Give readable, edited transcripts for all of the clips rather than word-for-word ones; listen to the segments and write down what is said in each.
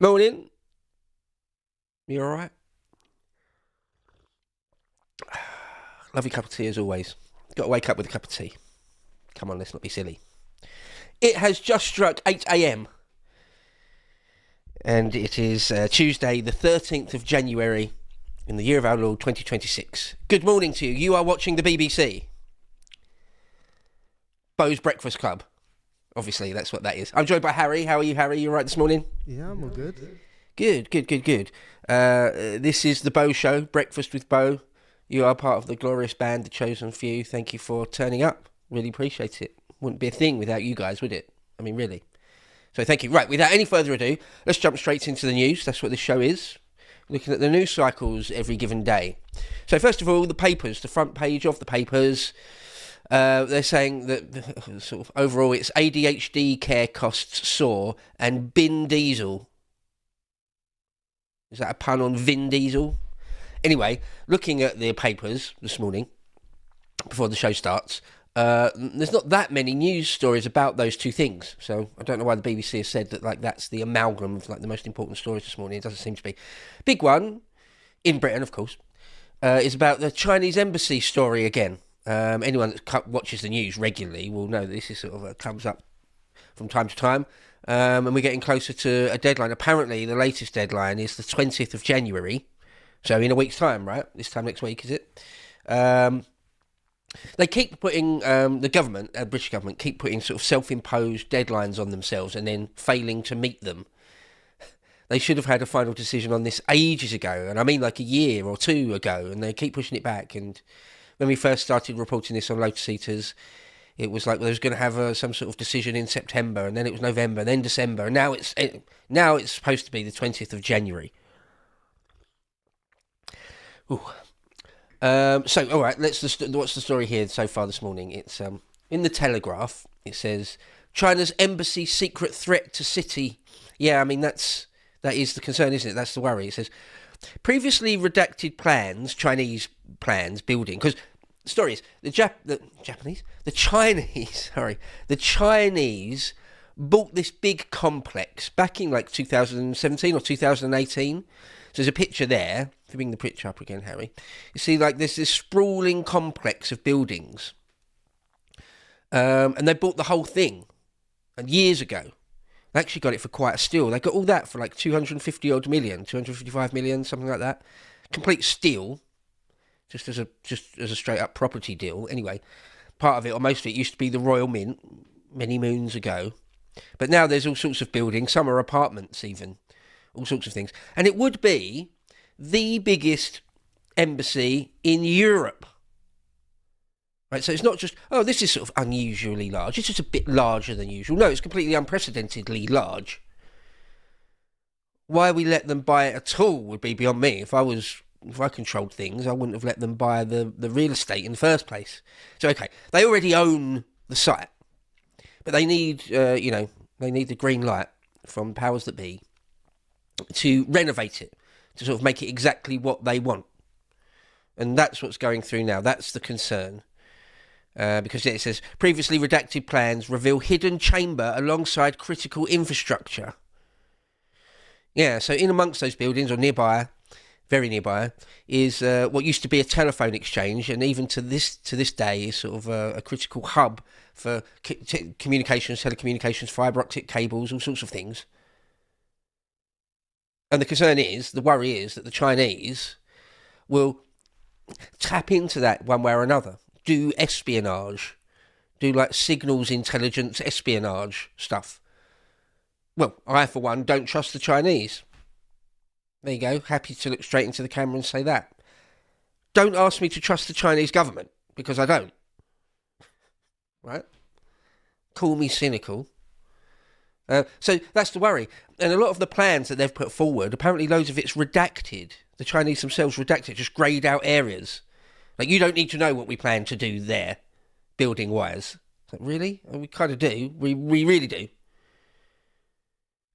Morning. You all right? Lovely cup of tea as always. Got to wake up with a cup of tea. Come on, let's not be silly. It has just struck 8 a.m. and it is Tuesday, the 13th of January in the year of our Lord 2026. Good morning to you. You are watching the BBC. Beau's Breakfast Club. Obviously, that's what that is. I'm joined by Harry. How are you, Harry? You all right this morning? Yeah, I'm all good. Good. This is the Beau Show, Breakfast with Beau. You are part of the glorious band, The Chosen Few. Thank you for turning up. Really appreciate it. Wouldn't be a thing without you guys, would it? I mean, really. So thank you. Right, without any further ado, let's jump straight into the news. That's what this show is. Looking at the news cycles every given day. So first of all, the papers, the front page of the papers. They're saying that sort of overall it's ADHD care costs soar and Bin Diesel. Is that a pun on Vin Diesel? Anyway, looking at the papers this morning, before the show starts, there's not that many news stories about those two things. So I don't know why the BBC has said that that's the amalgam of the most important stories this morning. It doesn't seem to be. Big one, in Britain, of course, is about the Chinese embassy story again. Anyone that watches the news regularly will know that this is sort of comes up from time to time. And we're getting closer to a deadline. Apparently, the latest deadline is the 20th of January. So in a week's time, right? This time next week, is it? They keep putting, the government, British government, keep putting sort of self-imposed deadlines on themselves and then failing to meet them. They should have had a final decision on this ages ago. And I mean like a year or two ago. And they keep pushing it back. And when we first started reporting this on Lotus Eaters, it was like they was going to have some sort of decision in September, and then it was November, and then December, and now it's supposed to be the 20th of January. Ooh. So, all right, what's the story here so far this morning? It's in the Telegraph. It says China's embassy secret threat to city. Yeah, I mean that is the concern, isn't it? That's the worry. It says previously redacted plans, Chinese plans building, because the story is the Chinese bought this big complex back in like 2017 or 2018. So there's a picture there. If you bring the picture up again, Harry, you see there's this sprawling complex of buildings, and they bought the whole thing, and years ago. They actually got it for quite a steal. They got all that for like 250 million, 255 million, something like that. Complete steal. Just as a straight up property deal. Anyway, part of it, or most of it, used to be the Royal Mint many moons ago. But now there's all sorts of buildings. Some are apartments even. All sorts of things. And it would be the biggest embassy in Europe. Right, so it's not just, this is sort of unusually large. It's just a bit larger than usual. No, it's completely unprecedentedly large. Why we let them buy it at all would be beyond me. If I controlled things, I wouldn't have let them buy the real estate in the first place. So, okay, they already own the site, but they need, they need the green light from powers that be to renovate it, to sort of make it exactly what they want. And that's what's going through now. That's the concern. Because it says, previously redacted plans reveal hidden chamber alongside critical infrastructure. Yeah, so in amongst those buildings, or nearby, very nearby, is what used to be a telephone exchange, and even to this day is sort of a critical hub for communications, telecommunications, fibre optic cables, all sorts of things. And the concern is, the worry is that the Chinese will tap into that one way or another, do espionage, do like signals intelligence espionage stuff. Well, I, for one, don't trust the Chinese. There you go. Happy to look straight into the camera and say that. Don't ask me to trust the Chinese government, because I don't. Right? Call me cynical. So that's the worry. And a lot of the plans that they've put forward, apparently loads of it's redacted. The Chinese themselves redacted, just greyed out areas. Like, you don't need to know what we plan to do there, building-wise. Like, really? We kind of do. We really do.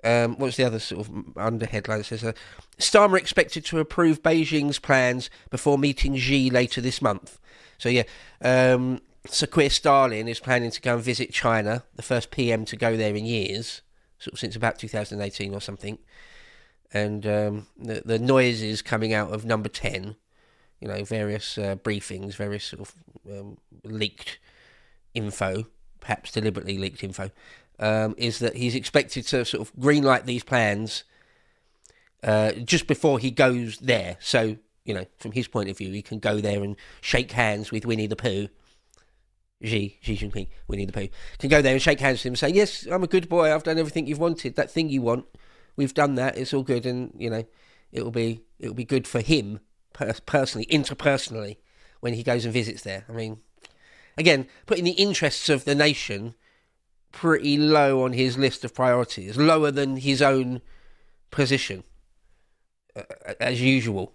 What's the other sort of under headline? It says, Starmer expected to approve Beijing's plans before meeting Xi later this month. So, yeah, Sir Keir Starlin is planning to go and visit China, the first PM to go there in years, sort of since about 2018 or something. and the noises coming out of Number 10, various briefings, various sort of leaked info, perhaps deliberately leaked info, is that he's expected to sort of greenlight these plans just before he goes there. So, from his point of view, he can go there and shake hands with Winnie the Pooh. Xi Jinping, Winnie the Pooh, can go there and shake hands with him and say, yes, I'm a good boy, I've done everything you've wanted, that thing you want, we've done that, it's all good, and, it'll be good for him, personally, interpersonally, when he goes and visits there. I mean, again, putting the interests of the nation pretty low on his list of priorities, lower than his own position, as usual.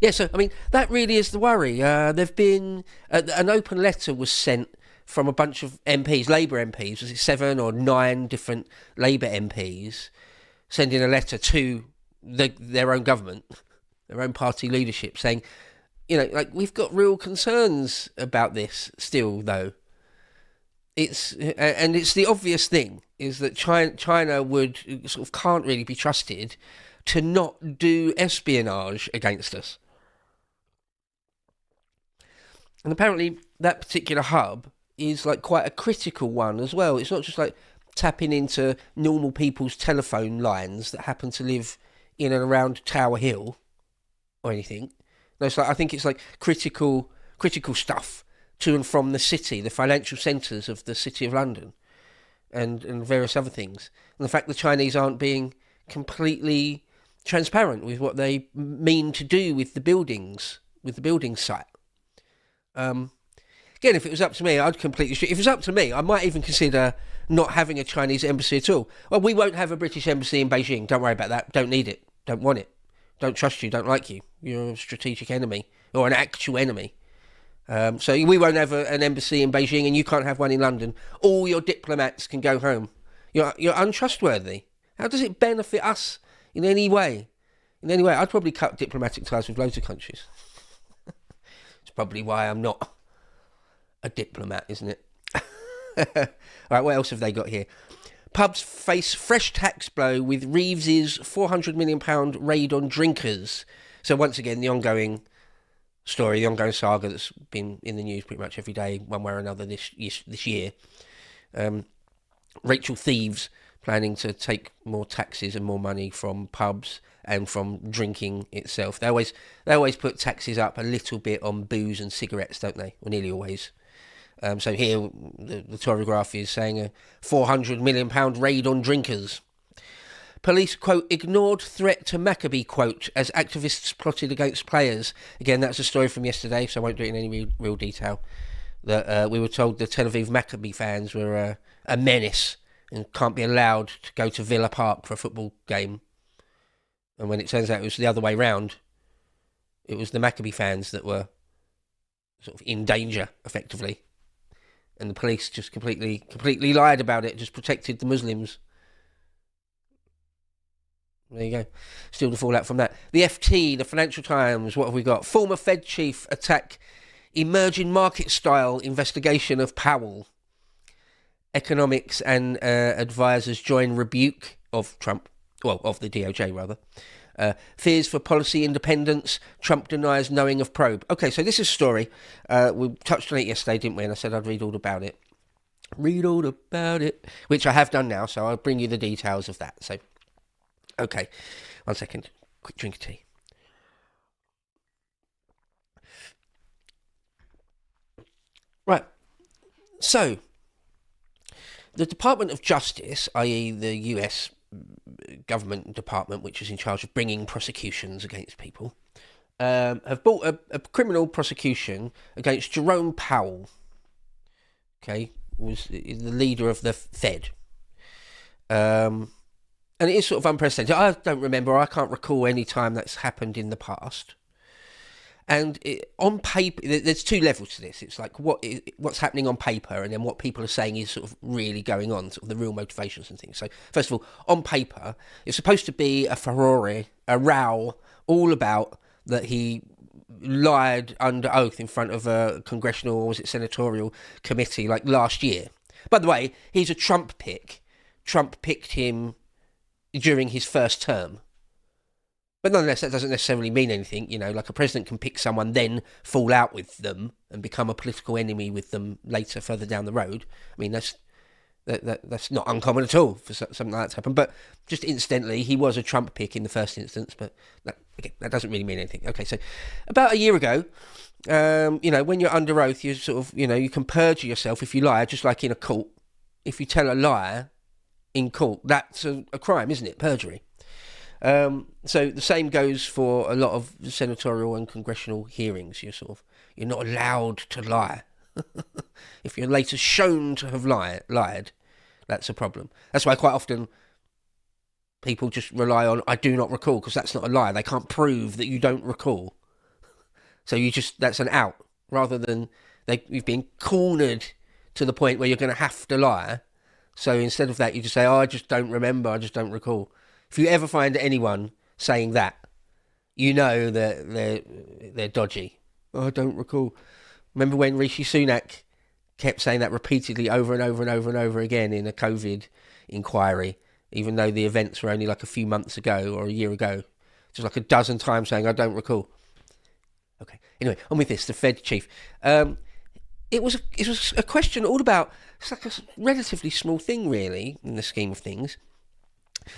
Yeah, so, I mean, that really is the worry. There've been... an open letter was sent from a bunch of MPs, Labour MPs, was it 7 or 9 different Labour MPs, sending a letter to their own government, their own party leadership, saying, we've got real concerns about this still, though. It's the obvious thing, is that China would sort of can't really be trusted to not do espionage against us. And apparently that particular hub is quite a critical one as well. It's not just tapping into normal people's telephone lines that happen to live in and around Tower Hill or anything. No, it's I think it's critical stuff to and from the city, the financial centres of the City of London, and various other things. And the fact the Chinese aren't being completely transparent with what they mean to do with the buildings, with the building site. Again, if it was up to me, I'd completely... If it was up to me, I might even consider not having a Chinese embassy at all. Well, we won't have a British embassy in Beijing. Don't worry about that. Don't need it. Don't want it. Don't trust you. Don't like you. You're a strategic enemy, or an actual enemy. So we won't have an embassy in Beijing, and you can't have one in London. All your diplomats can go home. You're untrustworthy. How does it benefit us in any way? I'd probably cut diplomatic ties with loads of countries. It's probably why I'm not a diplomat, isn't it? Right, what else have they got here? Pubs face fresh tax blow with Reeves's £400 million raid on drinkers. So once again, the ongoing story, the ongoing saga that's been in the news pretty much every day, one way or another this year. Rachel Thieves planning to take more taxes and more money from pubs and from drinking itself. They always put taxes up a little bit on booze and cigarettes, don't they? Or nearly always. So here, the Telegraph is saying a £400 million raid on drinkers. Police, quote, ignored threat to Maccabee, quote, as activists plotted against players. Again, that's a story from yesterday, so I won't do it in any real detail. That we were told the Tel Aviv Maccabee fans were a menace and can't be allowed to go to Villa Park for a football game. And when it turns out it was the other way round, it was the Maccabee fans that were sort of in danger, effectively. And the police just completely lied about it, just protected the Muslims. There you go. Still the fallout from that. The FT, the Financial Times, what have we got? Former Fed chief attack emerging market style investigation of Powell. Economics and advisors join rebuke of Trump. Well, of the DOJ, rather. Fears for policy independence. Trump denies knowing of probe. Okay, so this is a story. We touched on it yesterday, didn't we? And I said I'd read all about it. Which I have done now, so I'll bring you the details of that. So, okay, 1 second. Quick drink of tea. Right. So, the Department of Justice, i.e. the US government department, which is in charge of bringing prosecutions against people, have brought a criminal prosecution against Jerome Powell. Okay, was the leader of the Fed. And it is sort of unprecedented. I don't remember, I can't recall any time that's happened in the past. And on paper, there's two levels to this. It's like what's happening on paper, and then what people are saying is sort of really going on, sort of the real motivations and things. So, first of all, on paper, it's supposed to be a furore, a row, all about that he lied under oath in front of a congressional, or was it senatorial committee, like last year. By the way, he's a Trump pick. Trump picked him during his first term. But nonetheless, that doesn't necessarily mean anything. Like a president can pick someone, then fall out with them and become a political enemy with them later, further down the road. I mean, that's not uncommon at all for something like that to happen. But just incidentally, he was a Trump pick in the first instance. But that doesn't really mean anything. Okay, so about a year ago, when you're under oath, you sort of, you can perjure yourself if you lie, just like in a court. If you tell a lie in court, that's a crime, isn't it? Perjury. So the same goes for a lot of senatorial and congressional hearings. You're not allowed to lie. If you're later shown to have lied, that's a problem. That's why quite often people just rely on "I do not recall" because that's not a lie. They can't prove that you don't recall. So that's an out, rather than you've been cornered to the point where you're going to have to lie. So instead of that, you just say, "Oh, I just don't remember. I just don't recall." If you ever find anyone saying that, you know that they're dodgy. "Oh, I don't recall." Remember when Rishi Sunak kept saying that repeatedly over and over and over and over again in a COVID inquiry, even though the events were only like a few months ago or a year ago, just like a dozen times saying, "I don't recall." Okay. Anyway, on with this. The Fed chief. It was a question all about. It's like a relatively small thing, really, in the scheme of things.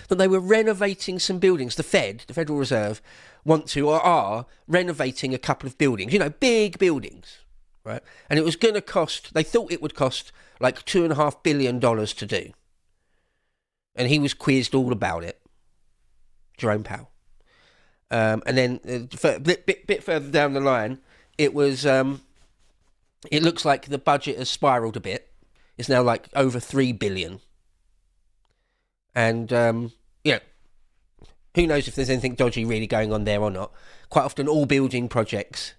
That they were renovating some buildings. The Federal Reserve, want to or are renovating a couple of buildings. Big buildings, right? And it was going to cost. They thought it would cost like $2.5 billion to do. And he was quizzed all about it. Jerome Powell. And then a bit further down the line, it was. It looks like the budget has spiraled a bit. It's now like over $3 billion. And, who knows if there's anything dodgy really going on there or not. Quite often all building projects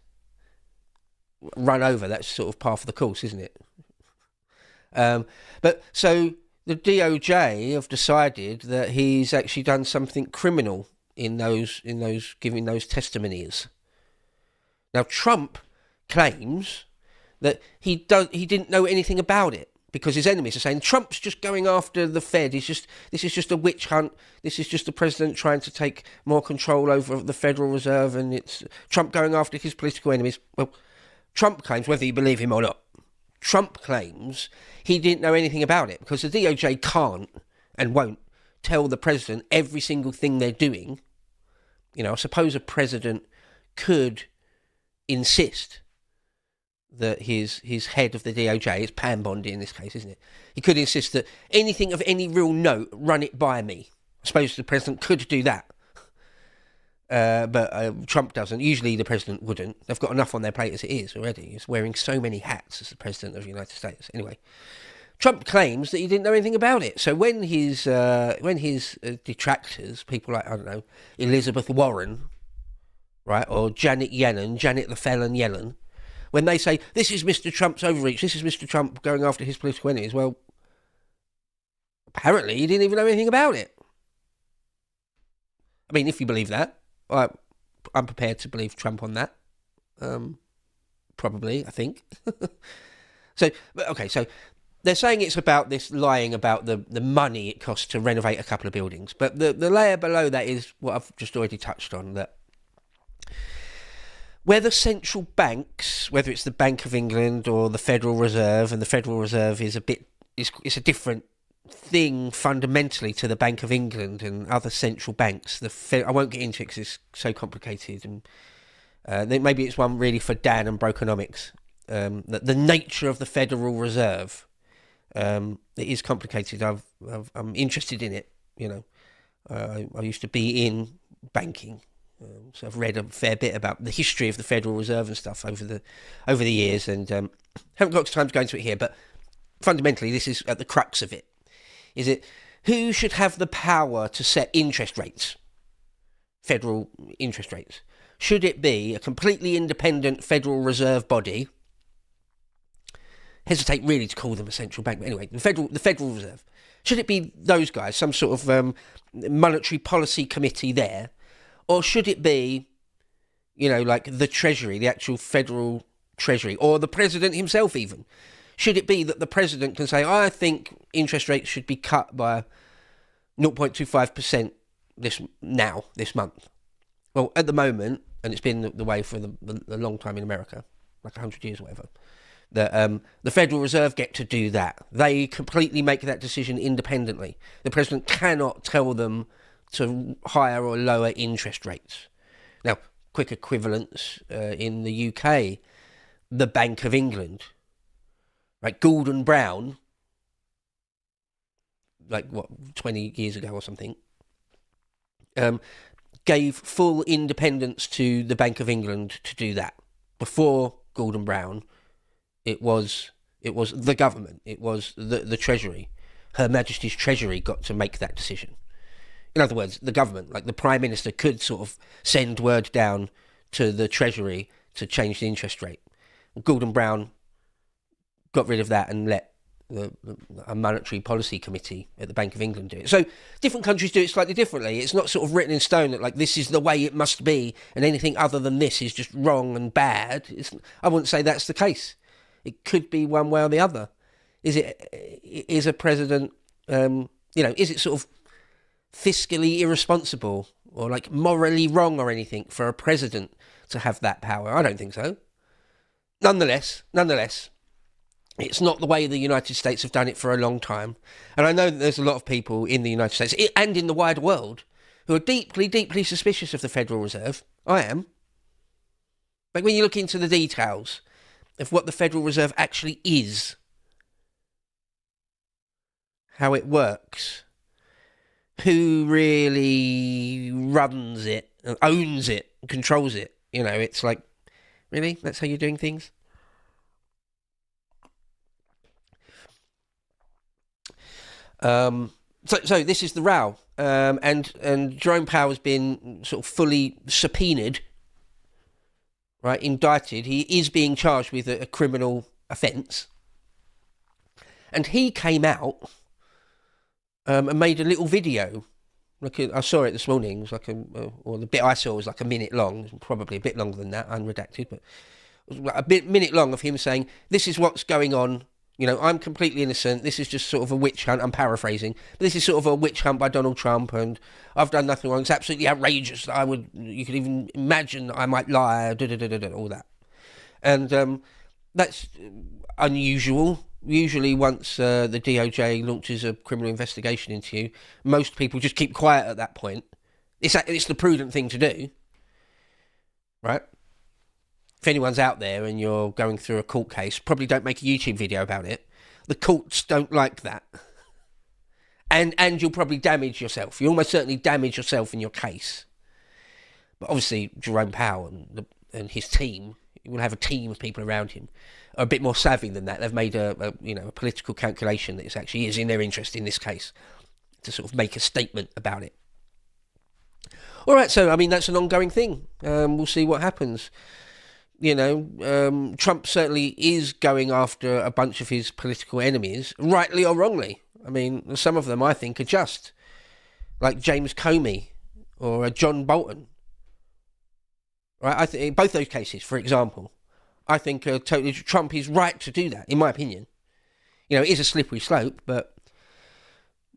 run over. That's sort of par for the course, isn't it? But so the DOJ have decided that he's actually done something criminal in those giving those testimonies. Now, Trump claims that he didn't know anything about it, because his enemies are saying Trump's just going after the Fed. This is just a witch hunt. This is just the president trying to take more control over the Federal Reserve, and it's Trump going after his political enemies. Well, Trump claims, whether you believe him or not, Trump claims he didn't know anything about it because the DOJ can't and won't tell the president every single thing they're doing. I suppose a president could insist that his head of the DOJ, it's Pam Bondi in this case, isn't it? He could insist that anything of any real note, run it by me. I suppose the president could do that. But Trump doesn't. Usually the president wouldn't. They've got enough on their plate as it is already. He's wearing so many hats as the president of the United States. Anyway, Trump claims that he didn't know anything about it. So when his detractors, people like, I don't know, Elizabeth Warren, right, or Janet the felon Yellen, when they say, this is Mr. Trump's overreach, this is Mr. Trump going after his political enemies, well, apparently he didn't even know anything about it. I mean, if you believe that, I'm prepared to believe Trump on that. Probably, I think. So they're saying it's about this lying about the money it costs to renovate a couple of buildings. But the layer below that is what I've just already touched on, that whether central banks, whether it's the Bank of England or the Federal Reserve, and the Federal Reserve is it's a different thing fundamentally to the Bank of England and other central banks. I won't get into it because it's so complicated, and maybe it's one really for Dan and Brokenomics. The nature of the Federal Reserve, it is complicated. I'm interested in it. I used to be in banking. So I've read a fair bit about the history of the Federal Reserve and stuff over the years, and haven't got time to go into it here. But fundamentally, this is at the crux of it. Is it who should have the power to set interest rates, federal interest rates? Should it be a completely independent Federal Reserve body? Hesitate really to call them a central bank, but anyway, the Federal Reserve. Should it be those guys, some sort of monetary policy committee there? Or should it be, like the Treasury, the actual Federal Treasury, or the President himself even? Should it be that the President can say, I think interest rates should be cut by 0.25% this month. Well, at the moment, and it's been the way for the long time in America, like 100 years or whatever, that the Federal Reserve get to do that. They completely make that decision independently. The president cannot tell them to higher or lower interest rates. Now, quick equivalence in the UK, the Bank of England, right? Gordon Brown, like 20 years ago or something, gave full independence to the Bank of England to do that. Before Gordon Brown, it was the government, it was the Treasury. Her Majesty's Treasury got to make that decision. In other words, the government, like the Prime Minister, could sort of send word down to the Treasury to change the interest rate. Gordon Brown got rid of that and let a monetary policy committee at the Bank of England do it. So different countries do it slightly differently. It's not sort of written in stone that like this is the way it must be and anything other than this is just wrong and bad. I wouldn't say that's the case. It could be one way or the other. Is a president, is it sort of fiscally irresponsible or like morally wrong or anything for a president to have that power? I don't think so. Nonetheless, it's not the way the United States have done it for a long time. And I know that there's a lot of people in the United States and in the wider world who are deeply, deeply suspicious of the Federal Reserve. I am. Like when you look into the details of what the Federal Reserve actually is, how it works, who really runs it, owns it, controls it. It's like, really? That's how you're doing things? So this is the row, and Jerome Powell has been sort of fully subpoenaed, right? Indicted. He is being charged with a criminal offence, and he came out and made a little video. I saw it this morning. It was like or the bit I saw was like a minute long, probably a bit longer than that, unredacted, but it was like a minute long of him saying, "This is what's going on. I'm completely innocent. This is just sort of a witch hunt." I'm paraphrasing. But this is sort of a witch hunt by Donald Trump, and I've done nothing wrong. It's absolutely outrageous that you could even imagine that I might lie, all that. And that's unusual. Usually once the DOJ launches a criminal investigation into you, most people just keep quiet at that point. It's the prudent thing to do, right? If anyone's out there and you're going through a court case, probably don't make a YouTube video about it. The courts don't like that. And you'll probably damage yourself. You almost certainly damage yourself in your case. But obviously, Jerome Powell and his team, he will have a team of people around him, are a bit more savvy than that. They've made a political calculation that it actually is in their interest in this case to sort of make a statement about it. All right, so, that's an ongoing thing. We'll see what happens. Trump certainly is going after a bunch of his political enemies, rightly or wrongly. Some of them I think are just, like James Comey or John Bolton. Right? I think in both those cases, for example, I think totally Trump is right to do that, in my opinion. It is a slippery slope, but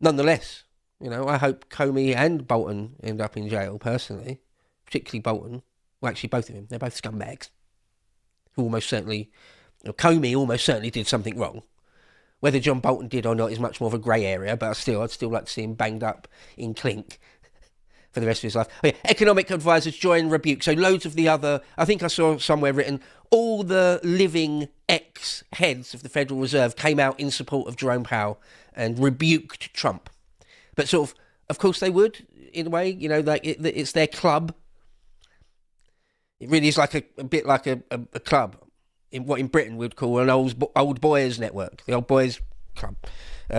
nonetheless, I hope Comey and Bolton end up in jail personally, particularly Bolton. Well, actually, both of them. They're both scumbags. Comey almost certainly did something wrong. Whether John Bolton did or not is much more of a grey area, but I'd still like to see him banged up in clink for the rest of his life. Oh, yeah. Economic advisors join rebuke. So loads of the other, I think I saw somewhere written, all the living ex-heads of the Federal Reserve came out in support of Jerome Powell and rebuked Trump. But of course they would, in a way, it's their club. It really is like a bit like a club, in what in Britain we'd call an old boys network, the old boys club.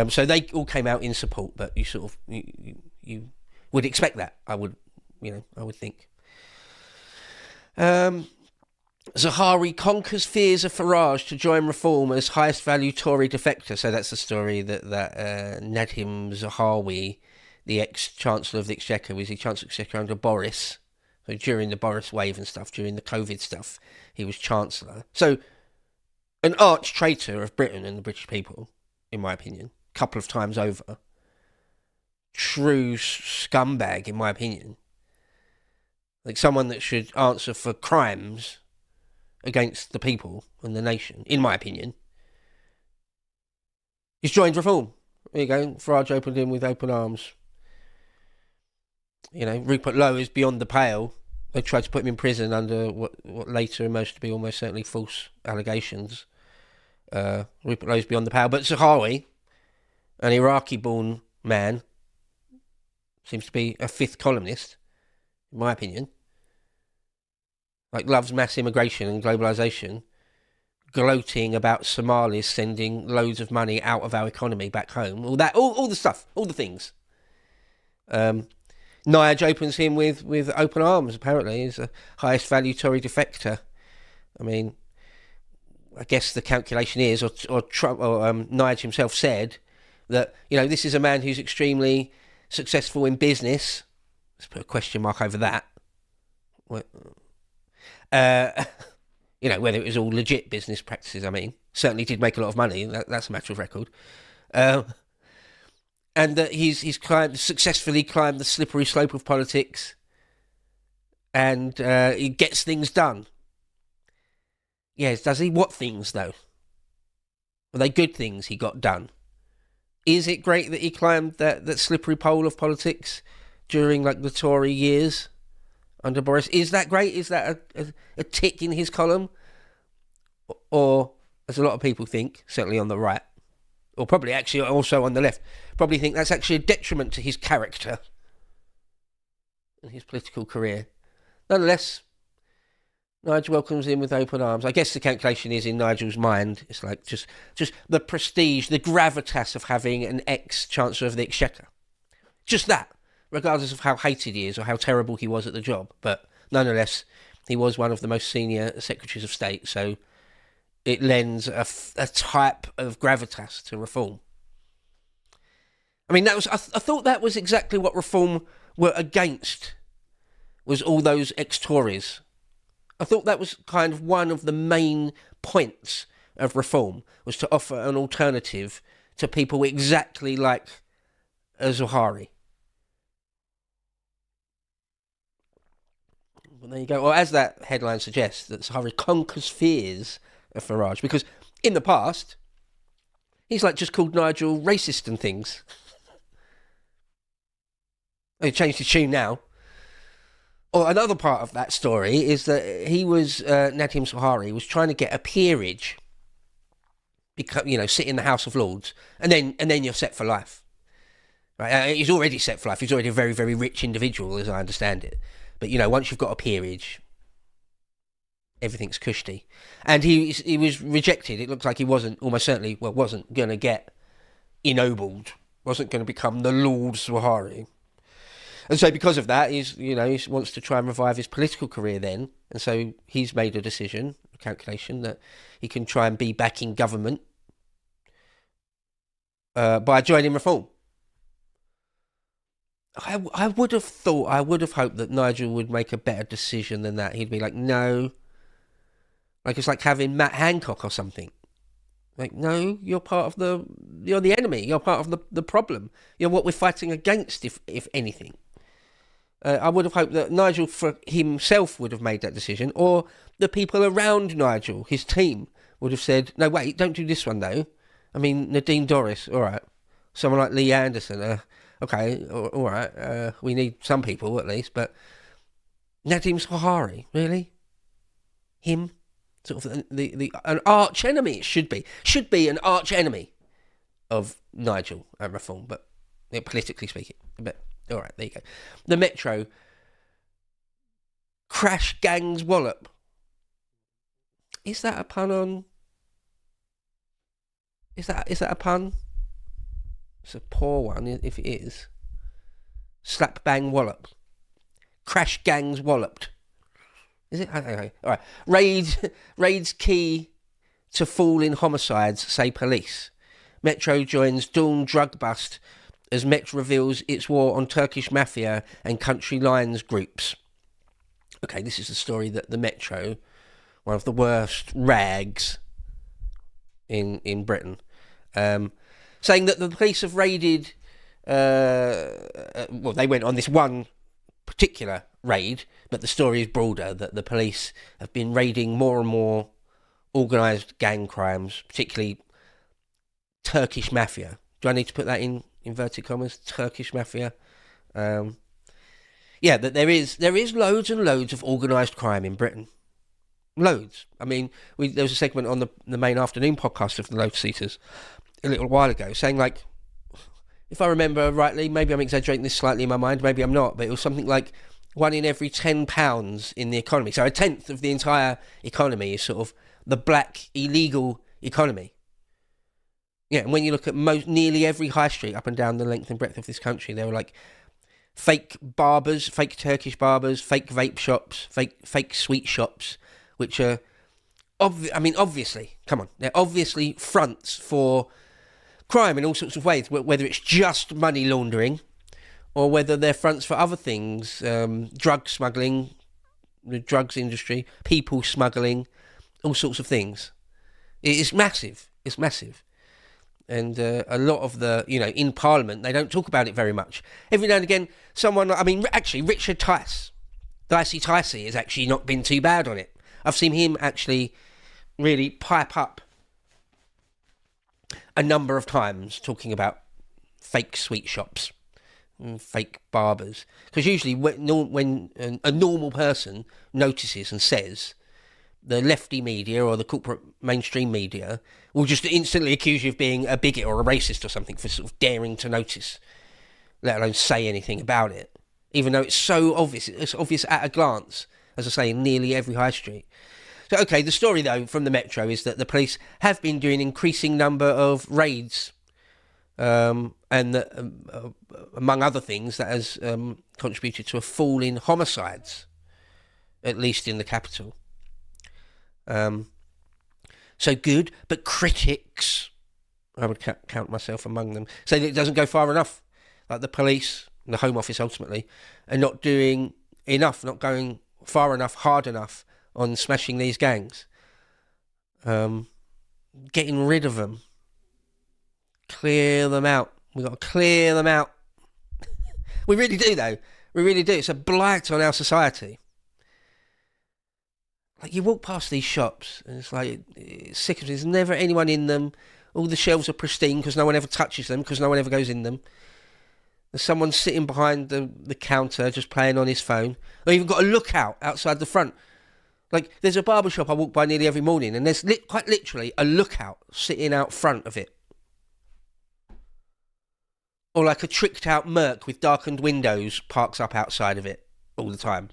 So they all came out in support, but you would expect that. I would think. Zahari conquers fears of Farage to join Reform as highest value Tory defector. So that's the story that Nadhim Zahawi, the ex-Chancellor of the Exchequer, was he Chancellor of the Exchequer under Boris. So during the Boris wave and stuff, during the COVID stuff, he was Chancellor. So an arch traitor of Britain and the British people, in my opinion, a couple of times over. true scumbag, in my opinion. Like someone that should answer for crimes against the people and the nation, in my opinion. He's joined Reform. There you go. Farage opened in with open arms. You know, Rupert Lowe is beyond the pale. They tried to put him in prison under what later emerged to be almost certainly false allegations. Rupert Lowe's beyond the pale. But Zahawi, an Iraqi-born man, seems to be a fifth columnist, in my opinion. Like, loves mass immigration and globalisation, gloating about Somalis sending loads of money out of our economy back home. All the stuff, all the things. Nige opens him with open arms, apparently. He's the highest value Tory defector. I mean, I guess the calculation is, or Trump, or Nige himself said, that, you know, this is a man who's extremely successful in business. Let's put a question mark over that. You know, whether it was all legit business practices, I mean. Certainly did make a lot of money. That's a matter of record. And that he's successfully climbed the slippery slope of politics, and he gets things done. Yes, does he? What things, though? Were they good things he got done? Is it great that he climbed that slippery pole of politics during, like, the Tory years under Boris? Is that great? Is that a tick in his column? Or, as a lot of people think, certainly on the right, or probably actually also on the left, probably think that's actually a detriment to his character and his political career. Nonetheless, Nigel welcomes him with open arms. I guess the calculation is, in Nigel's mind, it's like just the prestige, the gravitas of having an ex-Chancellor of the Exchequer. Just that, regardless of how hated he is or how terrible he was at the job. But nonetheless, he was one of the most senior Secretaries of State, so it lends a type of gravitas to Reform. I mean, I thought that was exactly what Reform were against, was all those ex-Tories. I thought that was kind of one of the main points of Reform, was to offer an alternative to people exactly like Zahawi. Well, there you go. Well, as that headline suggests, that Zahawi conquers fears of Farage, because in the past, he's like just called Nigel racist and things. He changed his tune now. Or another part of that story is that he was, Nadim Zahawi was trying to get a peerage, sit in the House of Lords, and then you're set for life. Right? He's already set for life. He's already a very, very rich individual, as I understand it. But, once you've got a peerage, everything's cushy. And he was rejected. It looked like he wasn't going to get ennobled, wasn't going to become the Lord Zahawi. And so because of that, he wants to try and revive his political career then. And so he's made a calculation, that he can try and be back in government by joining Reform. I would have hoped that Nigel would make a better decision than that. He'd be like, no. Like, it's like having Matt Hancock or something. Like, no, you're the enemy. You're part of the problem. You're what we're fighting against, if anything. I would have hoped that Nigel for himself would have made that decision, or the people around Nigel, his team, would have said, no, wait, don't do this one, though. I mean, Nadine Dorries, all right. Someone like Lee Anderson, okay, all right. We need some people, at least, but Nadim Zahawi, really? Him? Sort of an arch enemy, it should be an arch enemy of Nigel and Reform, but politically speaking. But all right, there you go. The Metro crash gangs wallop. Is that a pun on? Is that a pun? It's a poor one if it is. Slap bang wallop. Crash gangs walloped. Is it? Okay. All right. Raids key to fall in homicides, say police. Metro joins Dawn drug bust as Met reveals its war on Turkish mafia and country lines groups. Okay, this is the story that the Metro, one of the worst rags in Britain, saying that the police have raided well, they went on this one particular raid, but the story is broader, that the police have been raiding more and more organised gang crimes, particularly Turkish mafia. Do I need to put that in inverted commas? Turkish mafia. Yeah, that there is loads and loads of organised crime in Britain. Loads. I mean, there was a segment on the main afternoon podcast of the Lotus Eaters a little while ago saying, like, if I remember rightly, maybe I'm exaggerating this slightly in my mind, maybe I'm not, but it was something like 1 in every £10 in the economy. So a tenth of the entire economy is sort of the black illegal economy. Yeah, and when you look at nearly every high street up and down the length and breadth of this country, there were like fake barbers, fake Turkish barbers, fake vape shops, fake sweet shops, which are, obviously, come on, they're obviously fronts for crime in all sorts of ways, whether it's just money laundering or whether they're fronts for other things, drug smuggling, the drugs industry, people smuggling, all sorts of things. It's massive. It's massive. And a lot of the, in Parliament, they don't talk about it very much. Every now and again, actually, Richard Dicey Ticey has actually not been too bad on it. I've seen him actually really pipe up a number of times talking about fake sweet shops and fake barbers. Because usually when a normal person notices and says, the lefty media or the corporate mainstream media will just instantly accuse you of being a bigot or a racist or something for sort of daring to notice, let alone say anything about it. Even though it's so obvious, it's obvious at a glance, as I say, in nearly every high street. So, okay, the story, though, from the Metro is that the police have been doing an increasing number of raids, and that, among other things, that has contributed to a fall in homicides, at least in the capital. So good, but critics, I would count myself among them, say that it doesn't go far enough. Like the police, and the Home Office ultimately, are not doing enough, not going far enough, hard enough on smashing these gangs. Getting rid of them. Clear them out. We've got to clear them out. We really do, though. We really do. It's a blight on our society. Like, you walk past these shops, and it's like, it's sick of it. There's never anyone in them. All the shelves are pristine because no one ever touches them, because no one ever goes in them. There's someone sitting behind the counter just playing on his phone. Or even got a lookout outside the front. Like, there's a barber shop I walk by nearly every morning, and there's quite literally a lookout sitting out front of it. Or like a tricked out Merc with darkened windows parks up outside of it all the time.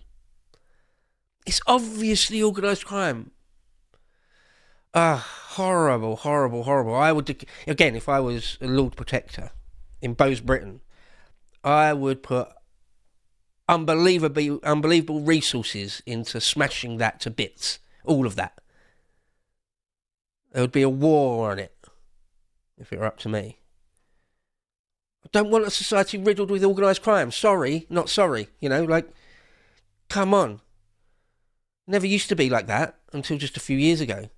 It's obviously organised crime. Horrible, horrible, horrible. I would, again, if I was a Lord Protector in Beau's Britain, I would put unbelievable resources into smashing that to bits. All of that. There would be a war on it, if it were up to me. I don't want a society riddled with organised crime. Sorry, not sorry. Come on. Never used to be like that until just a few years ago.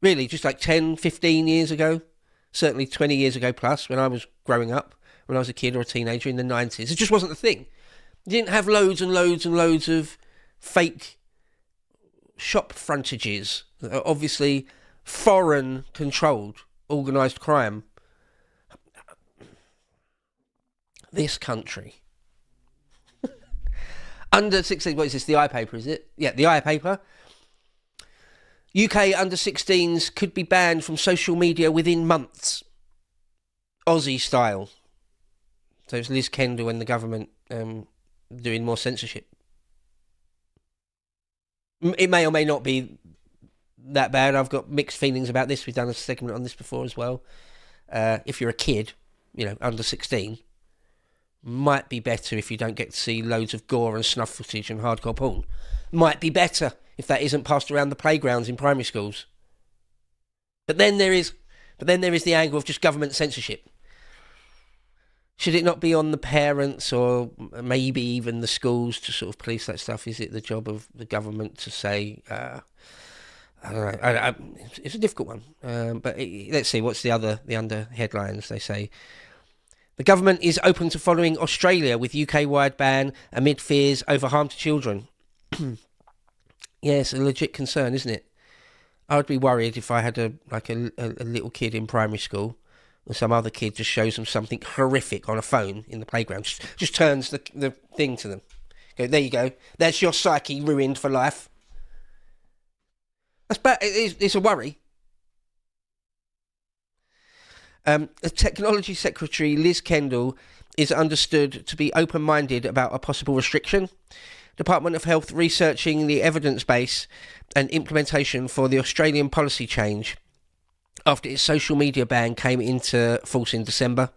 Really, just like 10, 15 years ago. Certainly 20 years ago plus, when I was growing up, when I was a kid or a teenager in the 90s. It just wasn't a thing. You didn't have loads and loads and loads of fake shop frontages that are obviously foreign-controlled, organised crime. This country. Under 16, what is this, the iPaper, is it? Yeah, the iPaper. UK under 16s could be banned from social media within months. Aussie style. So it's Liz Kendall and the government doing more censorship. It may or may not be that bad. I've got mixed feelings about this. We've done a segment on this before as well. If you're a kid, under 16, might be better if you don't get to see loads of gore and snuff footage and hardcore porn. Might be better if that isn't passed around the playgrounds in primary schools. But then there is the angle of just government censorship. Should it not be on the parents or maybe even the schools to sort of police that stuff? Is it the job of the government to say, I don't know. It's a difficult one. But let's see, what's the under headlines? They say The government is open to following Australia with UK-wide ban amid fears over harm to children. Yeah, it's a legit concern, isn't it? I would be worried if I had a little kid in primary school, or some other kid just shows them something horrific on a phone in the playground. Just turns the thing to them. Go, there you go. That's your psyche ruined for life. That's bad. It's a worry. The Technology Secretary Liz Kendall is understood to be open-minded about a possible restriction. Department of Health researching the evidence base and implementation for the Australian policy change after its social media ban came into force in December.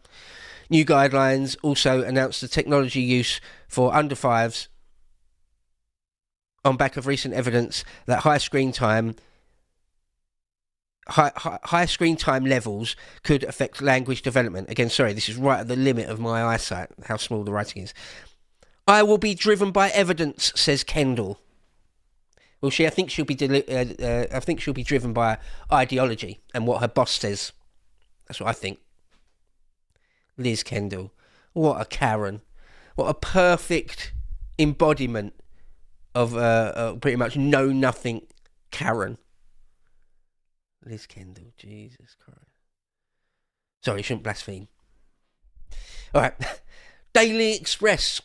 New guidelines also announced the technology use for under fives on back of recent evidence that high screen time levels could affect language development. Again, sorry, this is right at the limit of my eyesight, how small the writing is. I will be driven by evidence, says Kendall. Well, I think she'll be driven by ideology and what her boss says. That's what I think. Liz Kendall, what a Karen, what a perfect embodiment of pretty much know nothing Karen. Liz Kendall, Jesus Christ. Sorry, shouldn't blaspheme. All right, Daily Express.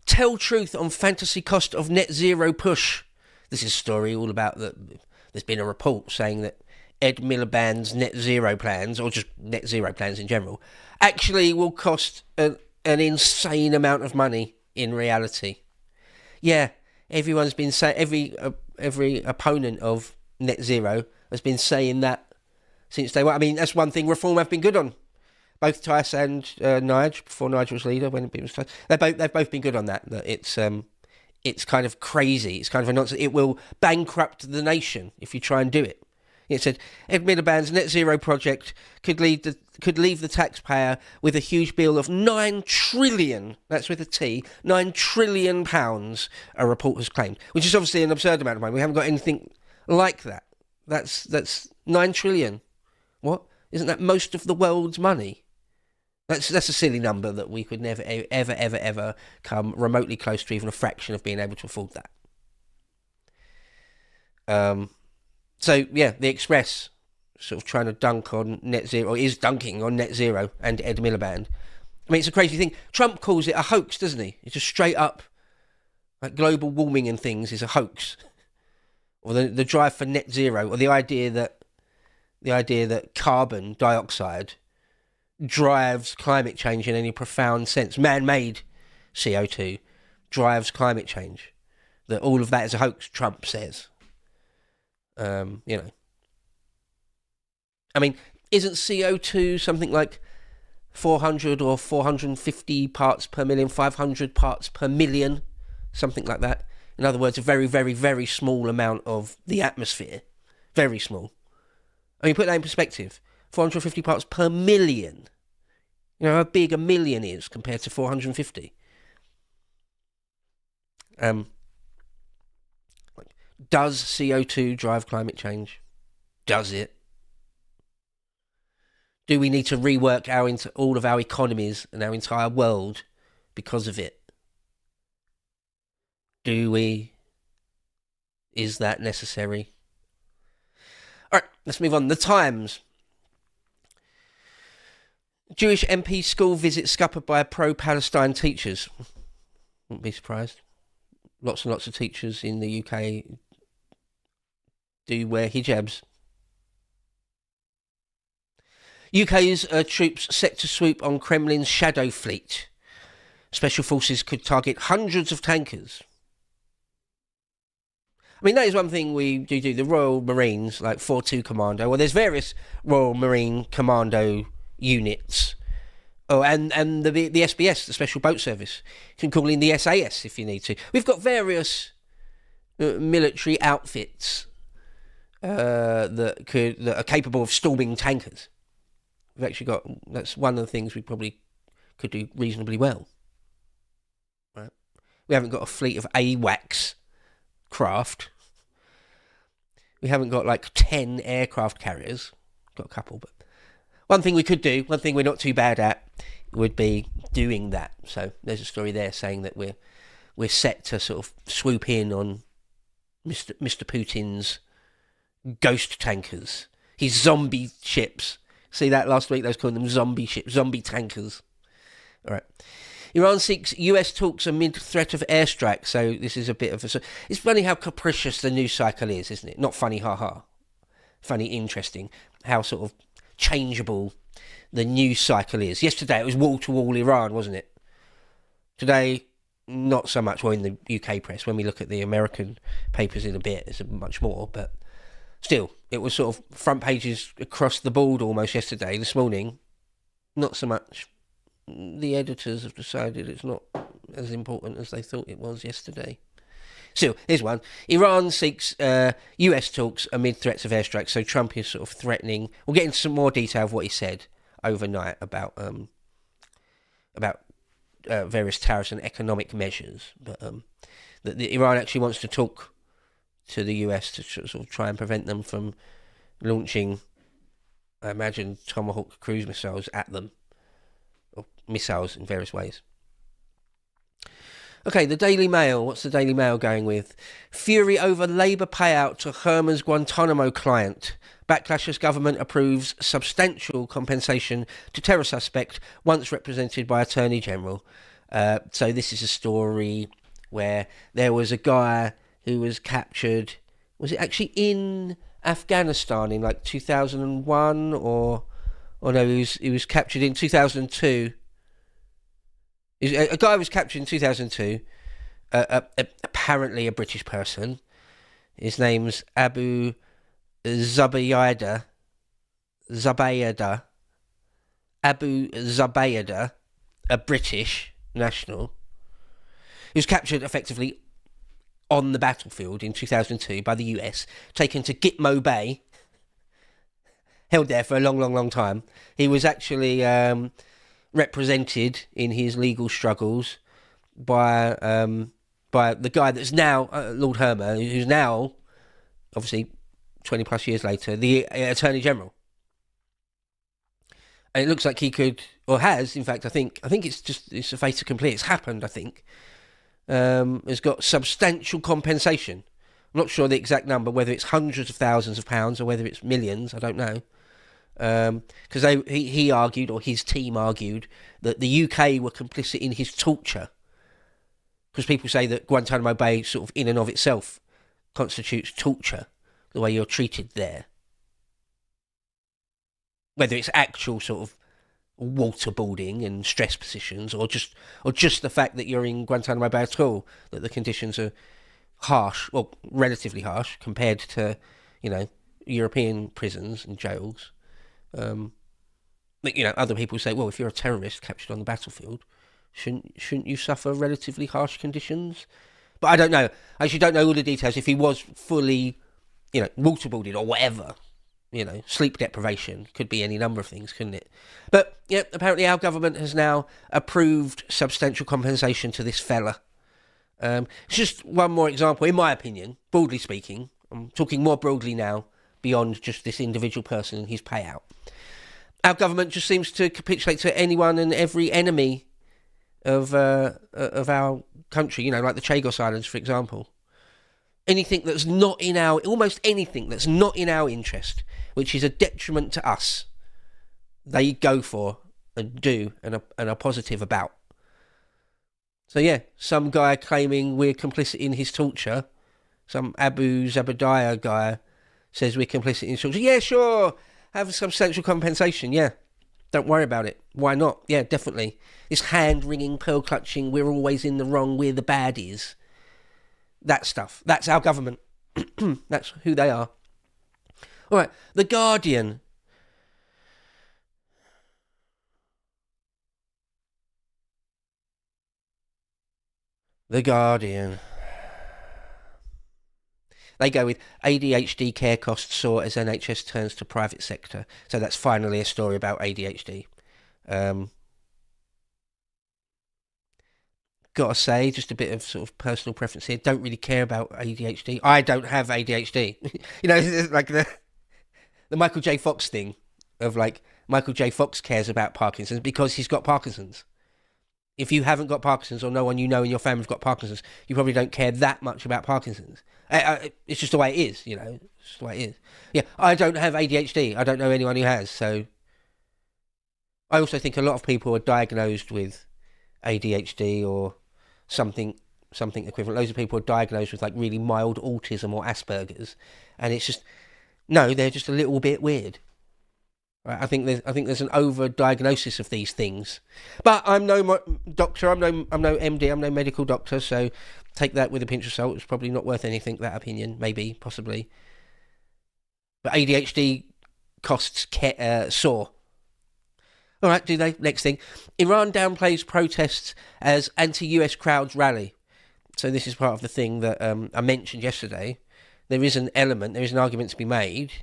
Tell truth on fantasy cost of net zero push. This is a story all about that. There's been a report saying that Ed Miliband's net zero plans, or just net zero plans in general, actually will cost an insane amount of money in reality. Yeah, everyone's been saying, every opponent of net zero has been saying that since day one. I mean, that's one thing Reform have been good on. Both Tice and Nige, before Nigel was leader, when it was Tice, they've both been good on that. That it's kind of crazy. It's kind of a nonsense. It will bankrupt the nation if you try and do it. It said Ed Miliband's net zero project could leave the taxpayer with a huge bill of £9 trillion. That's with a T, £9 trillion. A report has claimed, which is obviously an absurd amount of money. We haven't got anything like that. That's £9 trillion. What? Isn't that most of the world's money? That's a silly number that we could never, ever come remotely close to even a fraction of being able to afford that. So, yeah, the Express sort of trying to dunk on net zero, or is dunking on net zero and Ed Miliband. I mean, it's a crazy thing. Trump calls it a hoax, doesn't he? It's just straight up, like, global warming and things is a hoax. Or the drive for net zero, or the idea that carbon dioxide drives climate change in any profound sense. Man-made CO2 drives climate change. That all of that is a hoax, Trump says. I mean, isn't CO2 something like 400 or 450 parts per million, 500 parts per million, something like that? In other words, a very, very, very small amount of the atmosphere. Very small. I mean, put that in perspective. 450 parts per million. You know how big a million is compared to 450. Does CO2 drive climate change? Does it? Do we need to rework all of our economies and our entire world because of it? Do we? Is that necessary? All right, let's move on. The Times. Jewish MP school visit scuppered by pro-Palestine teachers. Wouldn't be surprised. Lots and lots of teachers in the UK do wear hijabs. UK's troops set to swoop on Kremlin's shadow fleet. Special forces could target hundreds of tankers. I mean, that is one thing we do. The Royal Marines, like 4-2 Commando. Well, there's various Royal Marine Commando units. Oh, and the SBS, the Special Boat Service. You can call in the SAS if you need to. We've got various military outfits that are capable of storming tankers. We've actually got, that's one of the things we probably could do reasonably well. Right? We haven't got a fleet of AWACS craft. We haven't got like 10 aircraft carriers. Got a couple, but One thing we could do, one thing we're not too bad at, would be doing that. So there's a story there saying that we're set to sort of swoop in on Mr. Putin's ghost tankers, his zombie ships. See that last week? They was calling them zombie ships, zombie tankers. All right. Iran seeks US talks amid threat of airstrike. So this is a bit of a... It's funny how capricious the news cycle is, isn't it? Not funny, ha-ha. Funny, interesting. How sort of changeable the news cycle is. Yesterday it was wall-to-wall Iran, wasn't it? Today, not so much. Well, in the UK press, when we look at the American papers in a bit, there's much more. But still, it was sort of front pages across the board almost yesterday. This morning, not so much. The editors have decided it's not as important as they thought it was yesterday. So, here's one. Iran seeks US talks amid threats of airstrikes. So Trump is sort of threatening. We'll get into some more detail of what he said overnight about various tariffs and economic measures. But that Iran actually wants to talk to the US to sort of try and prevent them from launching, I imagine, Tomahawk cruise missiles at them. Or missiles in various ways. Okay, the Daily Mail. What's the Daily Mail going with? Fury over Labour payout to Herman's Guantanamo client. Backlash as government approves substantial compensation to terror suspect once represented by Attorney General. So this is a story where there was a guy who was captured. Was it actually in Afghanistan in like 2001 or no? He was captured in 2002. A guy was captured in 2002, apparently a British person. His name's Abu Zubaydah. Abu Zubaydah, a British national. He was captured effectively on the battlefield in 2002 by the US, taken to Gitmo Bay, held there for a long time. He was actually... represented in his legal struggles by the guy that's now Lord Herman, who's now obviously 20 plus years later the Attorney General. And it looks like he could, or has, in fact, I think it's a fait accompli. It's happened, I think. Has got substantial compensation. I'm not sure the exact number, whether it's hundreds of thousands of pounds or whether it's millions. I don't know. Because he argued, or his team argued, that the UK were complicit in his torture. Because people say that Guantanamo Bay, sort of in and of itself, constitutes torture, the way you're treated there. Whether it's actual sort of waterboarding and stress positions, or just the fact that you're in Guantanamo Bay at all, that the conditions are harsh, well, relatively harsh compared to, European prisons and jails. Other people say, well, if you're a terrorist captured on the battlefield, shouldn't you suffer relatively harsh conditions? But I don't know. I actually don't know all the details. If he was fully, waterboarded or whatever, sleep deprivation, could be any number of things, couldn't it? But yeah, apparently our government has now approved substantial compensation to this fella. It's just one more example, in my opinion, broadly speaking. I'm talking more broadly now, beyond just this individual person and his payout. Our government just seems to capitulate to anyone and every enemy of our country, like the Chagos Islands, for example. Anything that's not in almost anything that's not in our interest, which is a detriment to us, they go for and do and are positive about. So yeah, some guy claiming we're complicit in his torture, some Abu Zubaydah guy says we're complicit in his torture. Yeah, sure, have substantial compensation, yeah. Don't worry about it. Why not? Yeah, definitely. This hand-wringing, pearl-clutching, we're always in the wrong, we're the baddies. That stuff. That's our government. That's who they are. All right, The Guardian. The Guardian. They go with ADHD care costs soar as NHS turns to private sector. So that's finally a story about ADHD. Gotta say, just a bit of sort of personal preference here. Don't really care about ADHD. I don't have ADHD. Like the Michael J. Fox thing of like Michael J. Fox cares about Parkinson's because he's got Parkinson's. If you haven't got Parkinson's, or no one you know in your family's got Parkinson's, you probably don't care that much about Parkinson's. It's just the way it is, you know. It's just the way it is. Yeah, I don't have ADHD. I don't know anyone who has. So I also think a lot of people are diagnosed with ADHD or something equivalent. Loads of people are diagnosed with like really mild autism or Asperger's, and it's just no, they're just a little bit weird. Right? I think there's an over-diagnosis of these things, but I'm no doctor. I'm no MD. I'm no medical doctor. So take that with a pinch of salt. It's probably not worth anything. That opinion, maybe, possibly. But ADHD costs soar. All right, do they? Next thing, Iran downplays protests as anti-US crowds rally. So this is part of the thing that I mentioned yesterday. There is an argument to be made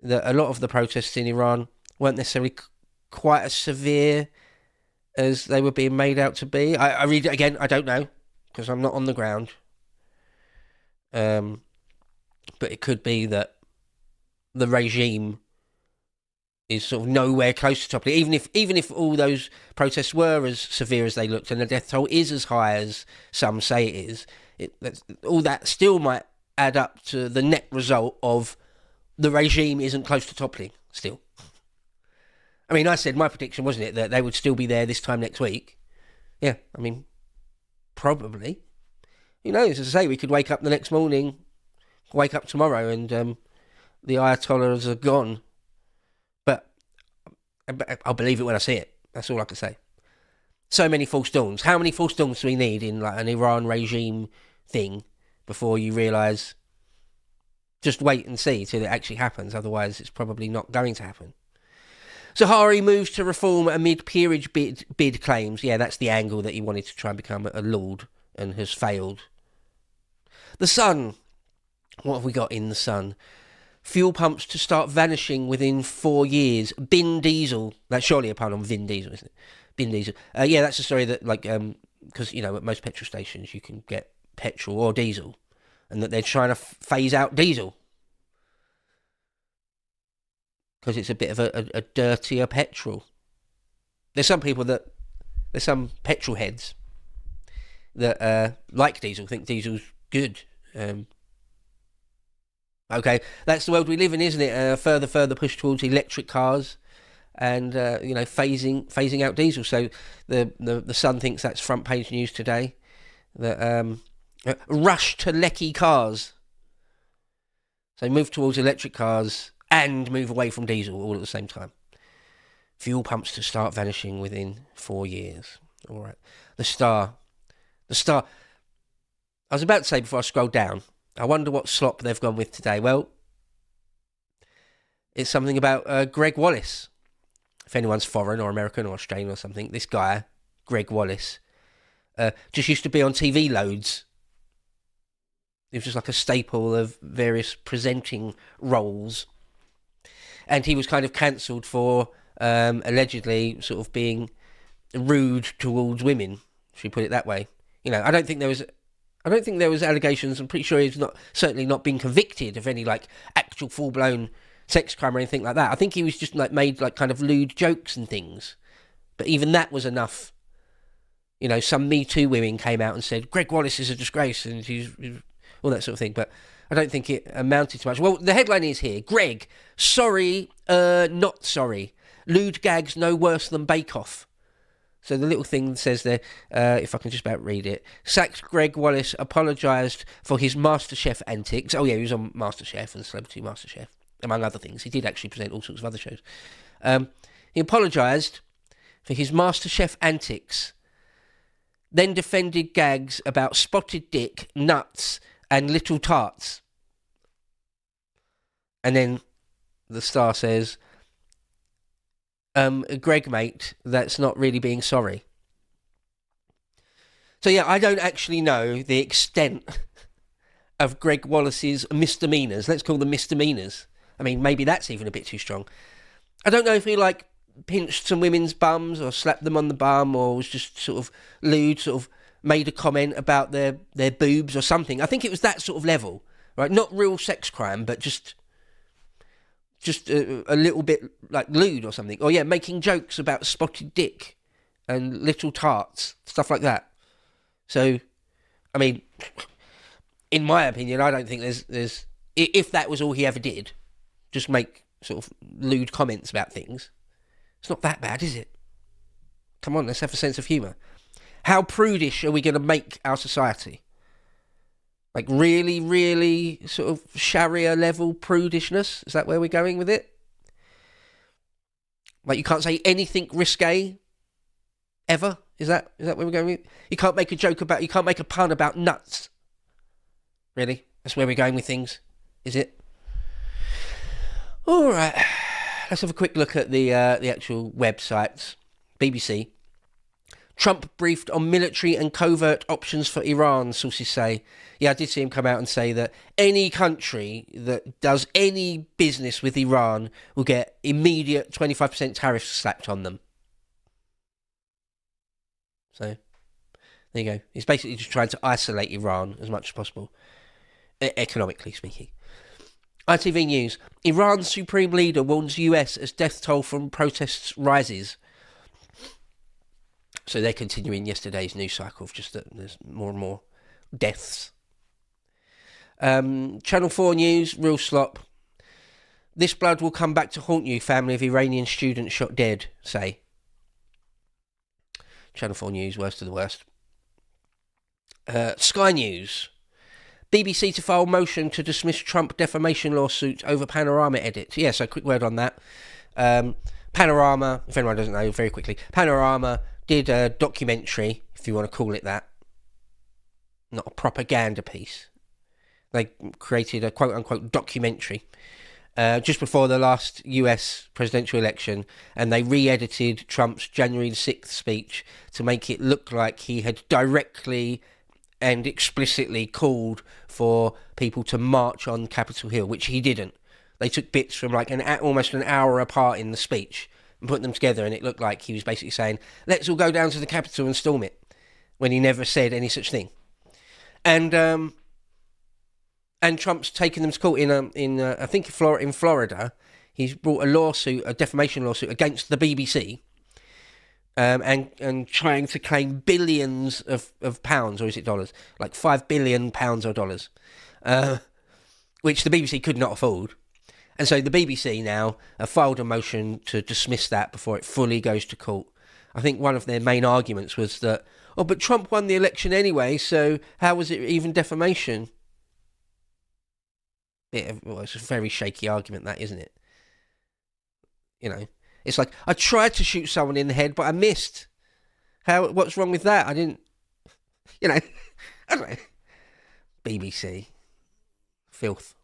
that a lot of the protests in Iran weren't necessarily quite as severe as they were being made out to be. I read it again, I don't know, because I'm not on the ground. But it could be that the regime is sort of nowhere close to toppling. Even if all those protests were as severe as they looked and the death toll is as high as some say it is, all that still might add up to the net result of the regime isn't close to toppling still. I mean, I said my prediction, wasn't it, that they would still be there this time next week? Yeah, I mean, probably. Who knows? As I say, we could wake up the next morning, wake up tomorrow, and the Ayatollahs are gone. But I'll believe it when I see it. That's all I can say. So many false dawns. How many false dawns do we need in like an Iran regime thing before you realise? Just wait and see till it actually happens. Otherwise, it's probably not going to happen. Zahari moves to reform amid peerage bid claims. Yeah, that's the angle that he wanted to try and become a lord and has failed. The Sun. What have we got in the Sun? Fuel pumps to start vanishing within 4 years. Bin Diesel. That's surely a pun on Vin Diesel, isn't it? Bin Diesel. Yeah, that's a story that, like, because, you know, at most petrol stations you can get petrol or diesel. And that they're trying to phase out diesel. Because it's a bit of a dirtier petrol. There's some petrol heads that like diesel, think diesel's good. Okay, that's the world we live in, isn't it? Further push towards electric cars and, phasing out diesel. So the Sun thinks that's front page news today. That rush to lecky cars. So move towards electric cars and move away from diesel all at the same time. Fuel pumps to start vanishing within 4 years. All right. The Star. I was about to say before I scrolled down, I wonder what slop they've gone with today. Well, it's something about Greg Wallace. If anyone's foreign or American or Australian or something, this guy, Greg Wallace, just used to be on TV loads. He was just like a staple of various presenting roles. And he was kind of cancelled for allegedly sort of being rude towards women, should we put it that way. You know, I don't think there was allegations. I'm pretty sure he's certainly not been convicted of any like actual full-blown sex crime or anything like that. I think he was just like made like kind of lewd jokes and things. But even that was enough. You know, some Me Too women came out and said, Greg Wallace is a disgrace and he's all that sort of thing. But I don't think it amounted to much. Well, the headline is here. Greg, sorry, not sorry. Lewd gags no worse than Bake Off. So the little thing says there, if I can just about read it, sacked Greg Wallace, apologised for his MasterChef antics. Oh yeah, he was on MasterChef and Celebrity MasterChef, among other things. He did actually present all sorts of other shows. He apologised for his MasterChef antics, then defended gags about spotted dick, nuts, and little tarts. And then the Star says, Greg, mate, that's not really being sorry. So yeah, I don't actually know the extent of Greg Wallace's misdemeanours. Let's call them misdemeanours. I mean, maybe that's even a bit too strong. I don't know if he like pinched some women's bums or slapped them on the bum or was just sort of lewd, sort of made a comment about their boobs or something. I think it was that sort of level, right? Not real sex crime, but just just a little bit like lewd or something. Or yeah, making jokes about spotted dick and little tarts, stuff like that. So, I mean, in my opinion, I don't think there's if that was all he ever did, just make sort of lewd comments about things, it's not that bad, is it? Come on, let's have a sense of humour. How prudish are we going to make our society? Like really, really sort of Sharia level prudishness? Is that where we're going with it? Like you can't say anything risque ever? Is that where we're going with it? You can't make a pun about nuts. Really? That's where we're going with things, is it? All right. Let's have a quick look at the actual websites. BBC. Trump briefed on military and covert options for Iran, sources say. Yeah, I did see him come out and say that any country that does any business with Iran will get immediate 25% tariffs slapped on them. So, there you go. He's basically just trying to isolate Iran as much as possible, economically speaking. ITV News. Iran's supreme leader warns US as death toll from protests rises. So they're continuing yesterday's news cycle of just that there's more and more deaths. Channel 4 News, real slop. This blood will come back to haunt you, family of Iranian students shot dead, say. Channel 4 News, worst of the worst. Sky News. BBC to file motion to dismiss Trump defamation lawsuit over Panorama edit. Yeah, so quick word on that. Panorama, if anyone doesn't know, very quickly. Panorama did a documentary, if you want to call it that. Not a propaganda piece. They created a quote-unquote documentary just before the last US presidential election, and they re-edited Trump's January the 6th speech to make it look like he had directly and explicitly called for people to march on Capitol Hill, which he didn't. They took bits from like almost an hour apart in the speech and put them together, and it looked like he was basically saying, let's all go down to the Capitol and storm it, when he never said any such thing. And Trump's taken them to court in I think in Florida. He's brought a defamation lawsuit against the BBC, and trying to claim billions of pounds, or is it dollars? Like £5 billion or dollars, which the BBC could not afford. And so the BBC now have filed a motion to dismiss that before it fully goes to court. I think one of their main arguments was that, but Trump won the election anyway, so how was it even defamation? It's a very shaky argument, that, isn't it? You know, it's like, I tried to shoot someone in the head, but I missed. What's wrong with that? I didn't, I don't know. BBC. Filth.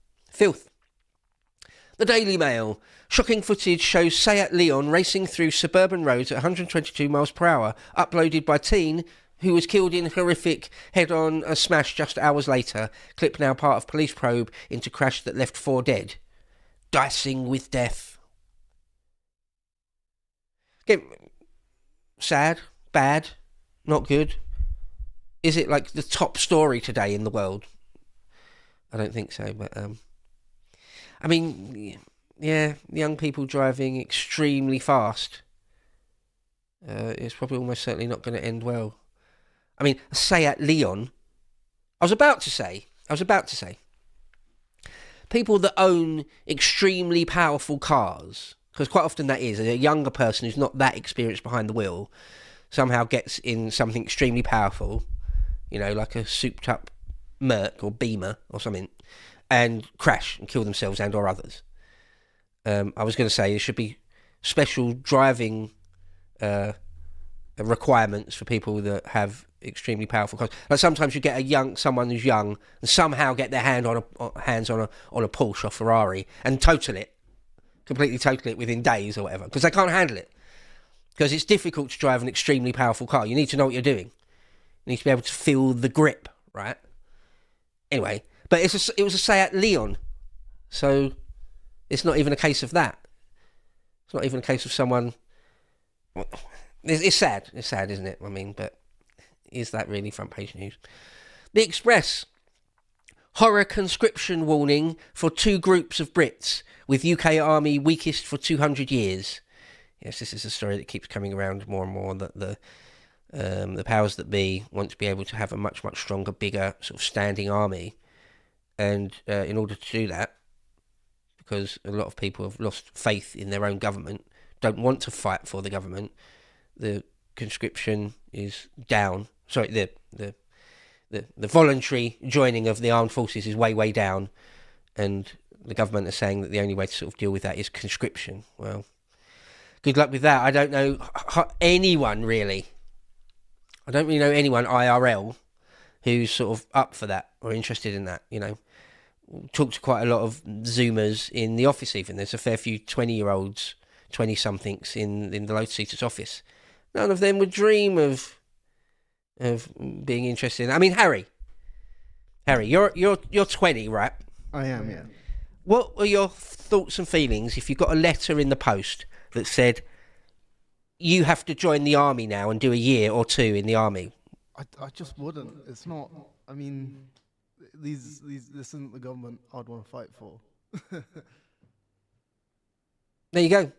The Daily Mail. Shocking footage shows Seat Leon racing through suburban roads at 122 miles per hour, uploaded by teen who was killed in horrific head-on smash just hours later. Clip now part of police probe into crash that left 4 dead. Dicing with death. Again, sad, bad, not good. Is it like the top story today in the world? I don't think so, but I mean, yeah, young people driving extremely fast. It's probably almost certainly not going to end well. I mean, Seat Leon. I was about to say, people that own extremely powerful cars, because quite often that is a younger person who's not that experienced behind the wheel, somehow gets in something extremely powerful, like a souped up Merc or Beamer or something, and crash and kill themselves and or others. I was going to say there should be special driving requirements for people that have extremely powerful cars. Like sometimes you get someone who's young and somehow get their hands on a Porsche or Ferrari and completely total it within days or whatever, because they can't handle it. Because it's difficult to drive an extremely powerful car. You need to know what you're doing. You need to be able to feel the grip, right? Anyway, but it was a Seat Leon, so it's not even a case of that. It's not even a case of someone. It's sad. It's sad, isn't it? I mean, but is that really front page news? The Express. Horror conscription warning for 2 groups of Brits, with UK army weakest for 200 years. Yes, this is a story that keeps coming around more and more, that the powers that be want to be able to have a much, much stronger, bigger sort of standing army. And in order to do that, because a lot of people have lost faith in their own government, don't want to fight for the government, the conscription is down. Sorry, the voluntary joining of the armed forces is way, way down. And the government are saying that the only way to sort of deal with that is conscription. Well, good luck with that. I don't know anyone, really. I don't really know anyone IRL who's sort of up for that or interested in that, you know. Talked to quite a lot of Zoomers in the office even. There's a fair few 20-year-olds, 20-somethings in the Lotus office. None of them would dream of being interested in. I mean, Harry, you're 20, right? I am, yeah. What were your thoughts and feelings if you got a letter in the post that said you have to join the army now and do a year or 2 in the army? I just wouldn't. It's not. I mean, this isn't the government I'd want to fight for. There you go.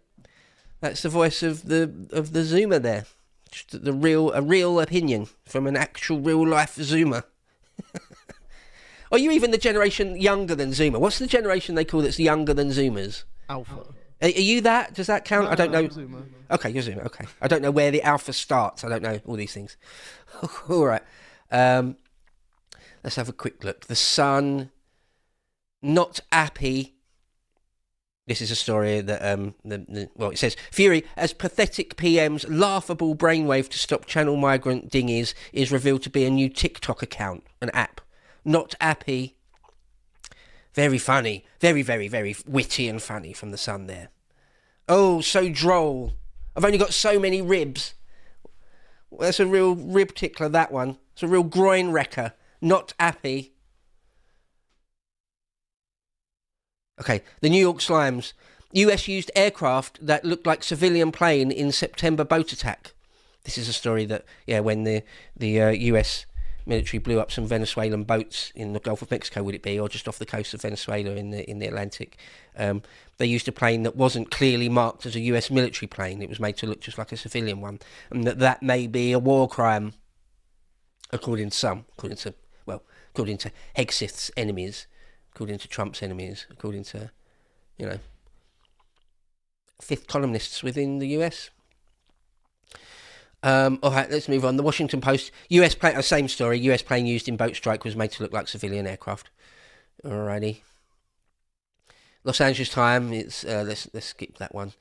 That's the voice of the Zoomer there. Just a real opinion from an actual real life Zoomer. Are you even the generation younger than Zoomer? What's the generation they call that's younger than Zoomers? Alpha. Are you that? Does that count? No, I don't know. I'm Zoomer. Okay, you're Zoomer. Okay. I don't know where the alpha starts. I don't know all these things. All right. Let's have a quick look. The Sun, not happy. This is a story that, well, it says, Fury, as pathetic PM's laughable brainwave to stop channel migrant dinghies is revealed to be a new TikTok account, an app. Not happy. Very funny. Very, very, very witty and funny from the Sun there. Oh, so droll. I've only got so many ribs. That's a real rib tickler, that one. It's a real groin wrecker. Not happy. Okay, the New York Slimes. US used aircraft that looked like civilian plane in September boat attack. This is a story that, when the US military blew up some Venezuelan boats in the Gulf of Mexico, would it be, or just off the coast of Venezuela in the Atlantic. They used a plane that wasn't clearly marked as a US military plane. It was made to look just like a civilian one, and that may be a war crime, according to some, according to Hegseth's enemies, according to Trump's enemies, according to, fifth columnists within the US. All right, let's move on. The Washington Post, US plane, same story. US plane used in boat strike was made to look like civilian aircraft. Alrighty. Los Angeles Times. It's let's skip that one.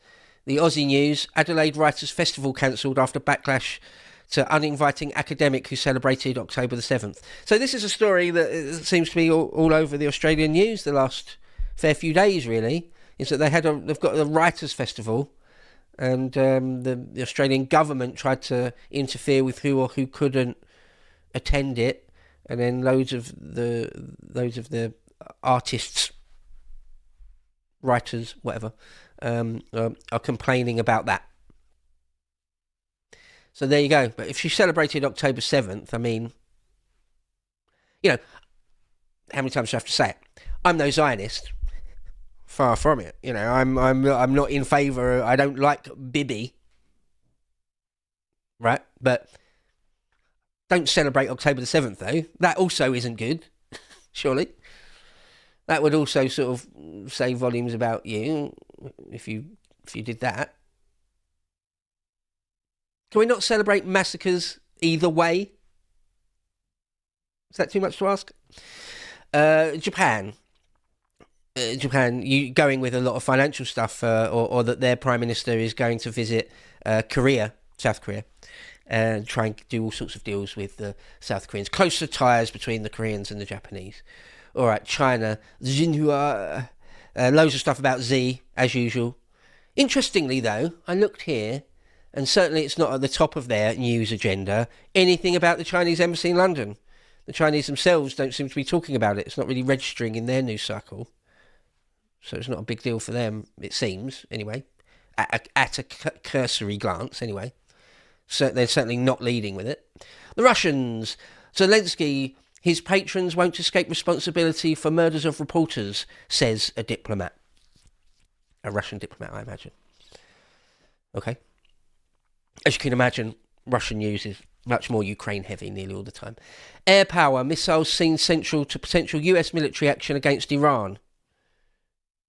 The Aussie News, Adelaide Writers' Festival cancelled after backlash to uninviting academic who celebrated October the 7th. So this is a story that seems to be all over the Australian news the last fair few days. Really, is that they've got the Writers' Festival. And the Australian government tried to interfere with who or who couldn't attend it, and then loads of the artists, writers, whatever, are complaining about that. So there you go. But if she celebrated October 7th, I mean, how many times do I have to say it? I'm no Zionist. Far from it, I'm not in favour. I don't like Bibi, right? But don't celebrate October the 7th, though. That also isn't good, surely. That would also sort of say volumes about you if you did that. Can we not celebrate massacres either way? Is that too much to ask? Japan, you going with a lot of financial stuff, or that their prime minister is going to visit South Korea, and try and do all sorts of deals with the South Koreans. Closer ties between the Koreans and the Japanese. All right, China, Xinhua, loads of stuff about Z, as usual. Interestingly, though, I looked here, and certainly it's not at the top of their news agenda, anything about the Chinese embassy in London. The Chinese themselves don't seem to be talking about it. It's not really registering in their news cycle. So it's not a big deal for them, it seems, anyway. At a cursory glance, anyway. So they're certainly not leading with it. The Russians, Zelensky, His patrons won't escape responsibility for murders of reporters, says a diplomat. A Russian diplomat, I imagine. Okay. As you can imagine, Russian news is much more Ukraine-heavy nearly all the time. Air power, missiles seen central to potential US military action against Iran.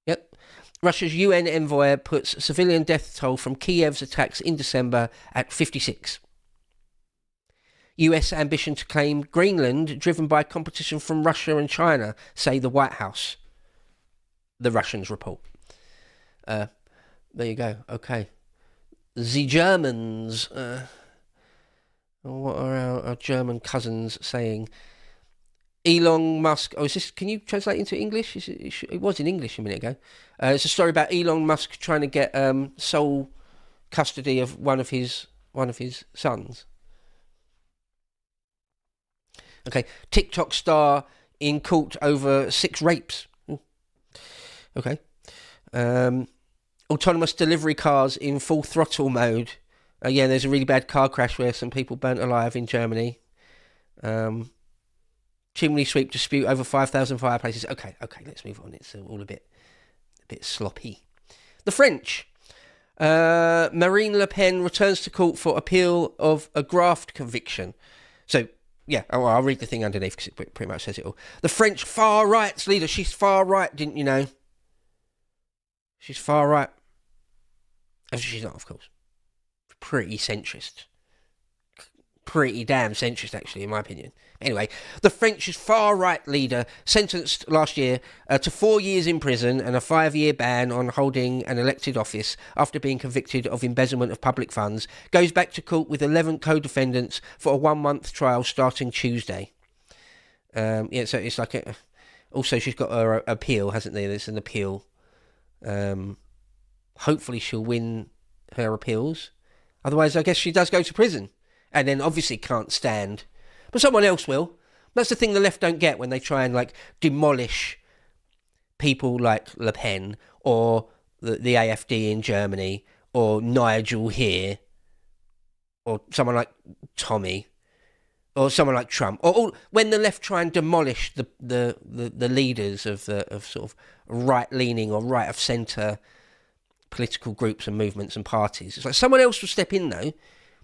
Yep. Russia's UN envoy puts civilian death toll from Kiev's attacks in December at 56. US ambition to claim Greenland driven by competition from Russia and China, say the White House. The Russians report. There you go. Okay. The Germans. What are our German cousins saying? Elon Musk. Oh, is this? Can you translate into English? It was in English a minute ago. It's a story about Elon Musk trying to get sole custody of one of his sons. Okay, TikTok star in court over 6 rapes. Ooh. Okay. Autonomous delivery cars in full throttle mode. Yeah, there's a really bad car crash where some people burnt alive in Germany. Chimney sweep dispute over 5,000 fireplaces. Okay, let's move on. It's all a bit sloppy. The French. Marine Le Pen returns to court for appeal of a graft conviction. So, yeah, I'll read the thing underneath because it pretty much says it all. The French far right's leader. She's far right, didn't you know? She's far right. She's not, of course. Pretty centrist. Pretty damn centrist, actually, in my opinion. Anyway, the French's far-right leader, sentenced last year to 4 years in prison and a 5-year ban on holding an elected office after being convicted of embezzlement of public funds, goes back to court with 11 co-defendants for a 1-month trial starting Tuesday. So it's like also she's got her appeal, hasn't there? There's an appeal. Hopefully she'll win her appeals. Otherwise, I guess she does go to prison. And then obviously can't stand. But someone else will. That's the thing the left don't get when they try and demolish people like Le Pen or the AfD in Germany or Nigel here or someone like Tommy or someone like Trump. Or when the left try and demolish the leaders of sort of right-leaning or right-of-centre political groups and movements and parties. It's like someone else will step in though,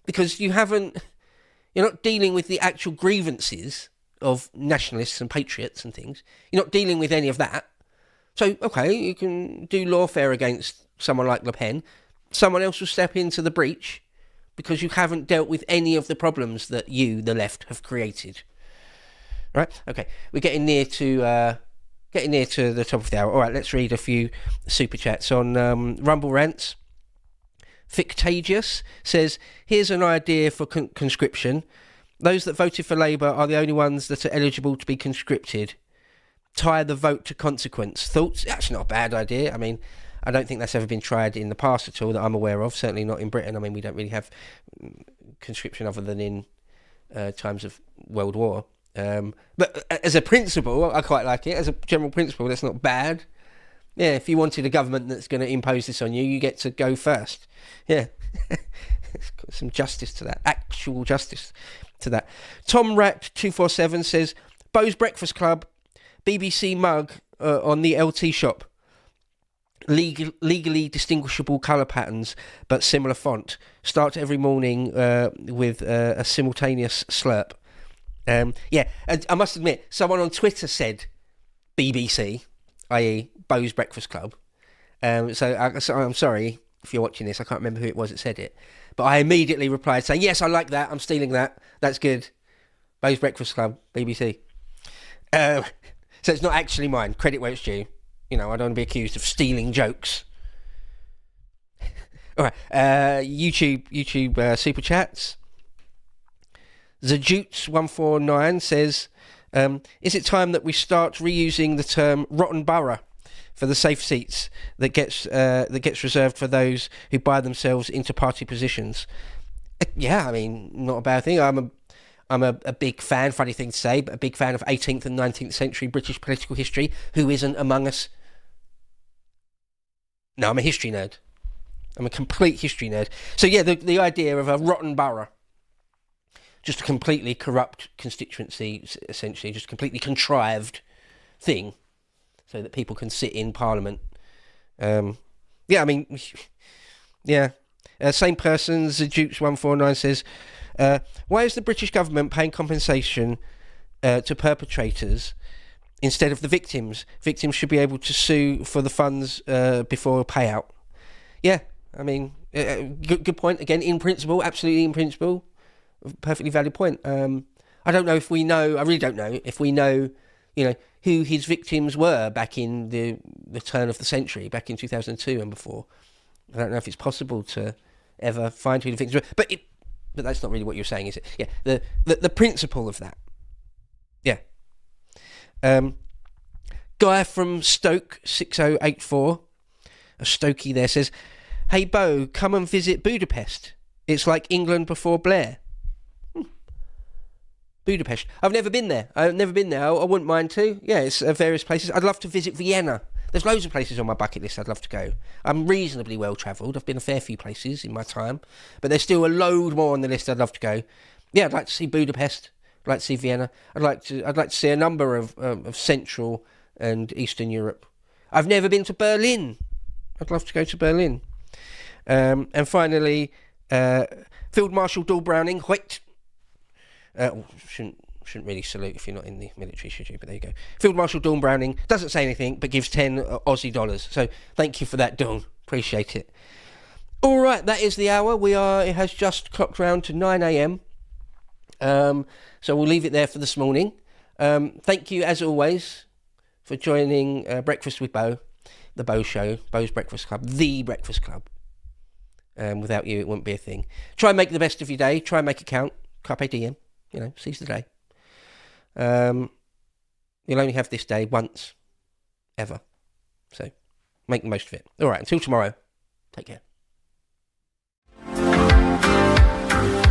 because you're not dealing with the actual grievances of nationalists and patriots and things. You're not dealing with any of that. So, okay, you can do lawfare against someone like Le Pen. Someone else will step into the breach because you haven't dealt with any of the problems that you, the left, have created. Right? Okay, we're getting near to the top of the hour. All right, let's read a few super chats on Rumble Rants. Fictagious says, here's an idea for conscription. Those that voted for Labour are the only ones that are eligible to be conscripted. Tie the vote to consequence. Thoughts? That's not a bad idea. I mean, I don't think that's ever been tried in the past at all that I'm aware of. Certainly not in Britain. I mean, we don't really have conscription other than in times of World War. But as a principle, I quite like it. As a general principle, that's not bad. Yeah, if you wanted a government that's going to impose this on you, you get to go first. Yeah. Some justice to that. Actual justice to that. Tom Rat 247 says, Beau's Breakfast Club, BBC mug on the LT shop. Legally distinguishable colour patterns, but similar font. Start every morning with a simultaneous slurp. Yeah, and I must admit, someone on Twitter said BBC, i.e. Beau's Breakfast Club. So I'm sorry if you're watching this, I can't remember who it was that said it. But I immediately replied saying, yes, I like that, I'm stealing that, that's good. Beau's Breakfast Club, BBC. So it's not actually mine, credit where it's due. You know, I don't want to be accused of stealing jokes. All right, YouTube super chats. Zajutes149 says, is it time that we start reusing the term rotten borough for the safe seats that gets reserved for those who buy themselves into party positions? Yeah, I mean, not a bad thing. I'm a big fan, funny thing to say, but a big fan of 18th and 19th century British political history. Who isn't among us? No, I'm a history nerd. I'm a complete history nerd. So yeah, the idea of a rotten borough. just a completely corrupt constituency, essentially, just a completely contrived thing, so that people can sit in Parliament. Yeah, I mean, yeah. Same person, Zajukes149 says, why is the British government paying compensation to perpetrators instead of the victims? Victims should be able to sue for the funds before a payout. Yeah, I mean, good point. Again, in principle, absolutely in principle, perfectly valid point. I don't know if we know, I really don't know if we know, who his victims were back in the turn of the century, back in 2002 and before. I don't know if it's possible to ever find who the victims were, but that's not really what you're saying, is it? Yeah, the principle of that. Yeah. Guy from Stoke 6084, a Stokey there, says, "Hey Beau, come and visit Budapest. It's like England before Blair." Budapest. I've never been there. I wouldn't mind to. Yeah, it's various places. I'd love to visit Vienna. There's loads of places on my bucket list I'd love to go. I'm reasonably well travelled. I've been a fair few places in my time, but there's still a load more on the list I'd love to go. Yeah, I'd like to see Budapest. I'd like to see Vienna. I'd like to see a number of Central and Eastern Europe. I've never been to Berlin. I'd love to go to Berlin. And finally, Field Marshal Dahl Browning, Hoyt. Shouldn't really salute if you're not in the military, should you? But there you go. Field Marshal Dawn Browning doesn't say anything, but gives 10 Aussie dollars. So thank you for that, Dawn. Appreciate it. All right, that is the hour. It has just clocked round to 9 a.m. So we'll leave it there for this morning. Thank you, as always, for joining Breakfast with Beau, the Beau Show, Beau's Breakfast Club, the Breakfast Club. Without you, it wouldn't be a thing. Try and make the best of your day. Try and make it count. Carpe diem. Seize the day. You'll only have this day once, ever. So, make the most of it. All right, until tomorrow. Take care.